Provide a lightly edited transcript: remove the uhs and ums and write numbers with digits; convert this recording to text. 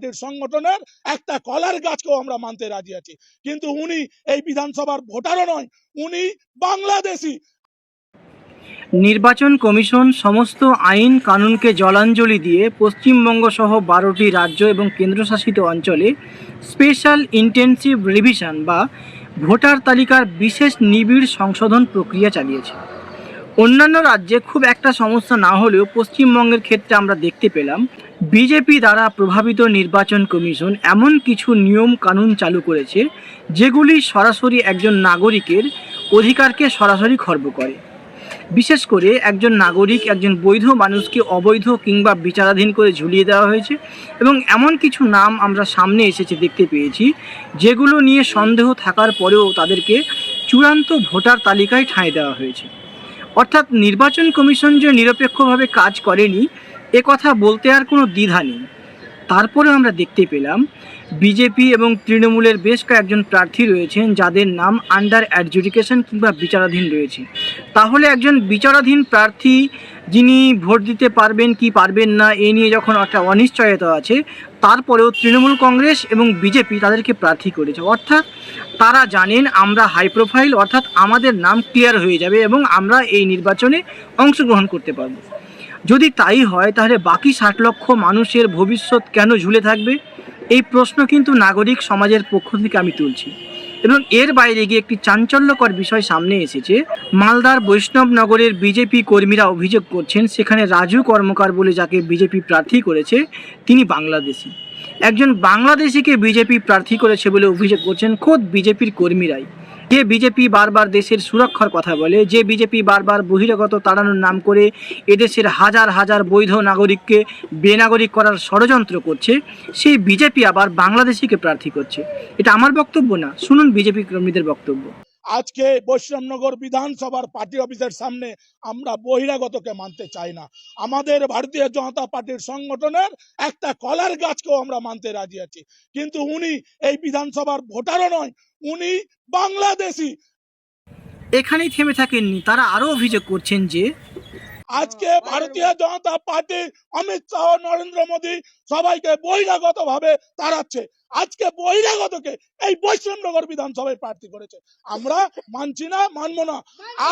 পার্টির সংগঠনের একটা কলার গাছকেও আমরা মানতে রাজি আছি, কিন্তু উনি এই বিধানসভার ভোটারও নয়, উনি বাংলাদেশি। নির্বাচন কমিশন সমস্ত আইন কানুনকে জলাঞ্জলি দিয়ে পশ্চিমবঙ্গ সহ 12টি রাজ্য এবং কেন্দ্রশাসিত অঞ্চলে স্পেশাল ইন্টেনসিভ রিভিশন বা ভোটার তালিকার বিশেষ নিবিড় সংশোধন প্রক্রিয়া চালিয়েছে। অন্যান্য রাজ্যে খুব একটা সমস্যা না হলেও পশ্চিমবঙ্গের ক্ষেত্রে আমরা দেখতে পেলাম বিজেপি দ্বারা প্রভাবিত নির্বাচন কমিশন এমন কিছু নিয়ম কানুন চালু করেছে যেগুলি সরাসরি একজন নাগরিকের অধিকারকে সরাসরি খর্ব করে। বিশেষ করে একজন নাগরিক, একজন বৈধ মানুষকে অবৈধ কিংবা বিচারাধীন করে ঝুলিয়ে দেওয়া হয়েছে এবং এমন কিছু নাম আমরা সামনে এসেছে দেখতে পেয়েছি যেগুলো নিয়ে সন্দেহ থাকার পরেও তাদেরকে চূড়ান্ত ভোটার তালিকায় ঠাঁই দেওয়া হয়েছে। অর্থাৎ নির্বাচন কমিশন যে নিরপেক্ষভাবে কাজ করেনি এ কথা বলতে আর কোনো দ্বিধা নেই। তারপরে আমরা দেখতে পেলাম বিজেপি এবং তৃণমূলের বেশ কয়েকজন প্রার্থী রয়েছেন যাদের নাম আন্ডার অ্যাডজুডিকেশন কিংবা বিচারাধীন রয়েছে। তাহলে একজন বিচারাধীন প্রার্থী যিনি ভোট দিতে পারবেন কি পারবেন না এ নিয়ে যখন একটা অনিশ্চয়তা আছে, তারপরেও তৃণমূল কংগ্রেস এবং বিজেপি তাদেরকে প্রার্থী করেছে। অর্থাৎ তারা জানেন আমরা হাই প্রোফাইল, অর্থাৎ আমাদের নাম ক্লিয়ার হয়ে যাবে এবং আমরা এই নির্বাচনে অংশগ্রহণ করতে পারব। যদি তাই হয় তাহলে বাকি 60 লক্ষ মানুষের ভবিষ্যৎ কেন ঝুলে থাকবে? এই প্রশ্ন কিন্তু নাগরিক সমাজের পক্ষ থেকে আমি তুলছি। এবং এর বাইরে গিয়ে একটি চাঞ্চল্যকর বিষয় সামনে এসেছে। মালদার বৈষ্ণবনগরের বিজেপি কর্মীরা অভিযোগ করছেন সেখানে রাজু কর্মকার বলে যাকে বিজেপি প্রার্থী করেছে তিনি বাংলাদেশি। একজন বাংলাদেশিকে বিজেপি প্রার্থী করেছে বলে অভিযোগ করছেন খোদ বিজেপির কর্মীরাই। যে বিজেপি বারবার দেশের সুরক্ষার কথা বলে, যে বিজেপি বারবার বহিরাগত তাড়ানোর নাম করে এদেশের হাজার হাজার বৈধ নাগরিককে বেনাগরিক করার ষড়যন্ত্র করছে, সেই বিজেপি আবার বাংলাদেশিকে প্রার্থী করছে। এটা আমার বক্তব্য না, শুনুন বিজেপি কর্মীদের বক্তব্য। আজকে বৈষ্ণবনগর বিধানসভার পার্টি অফিসের সামনে আমরা বহিরাগতকে মানতে চাই না। আমাদের ভারতীয় জনতা পার্টির সংগঠনের একটা কলার গাছকেও আমরা মানতে রাজি আছি, কিন্তু উনি এই বিধানসভার ভোটারও নয়, উনি বাংলাদেশি। এখানেই থেমে থাকেননি, তারা আরো অভিযোগ করছেন যে আজকে ভারতীয় জনতা পার্টি অমিত শাহ, নরেন্দ্র মোদী সবাইকে বহিরাগত ভাবে তাড়াচ্ছে। আজকে বহিরাগতকে এই বৈষ্ণবনগর বিধানসভায় প্রার্থী করেছে, আমরা মানছি না, মানবো না।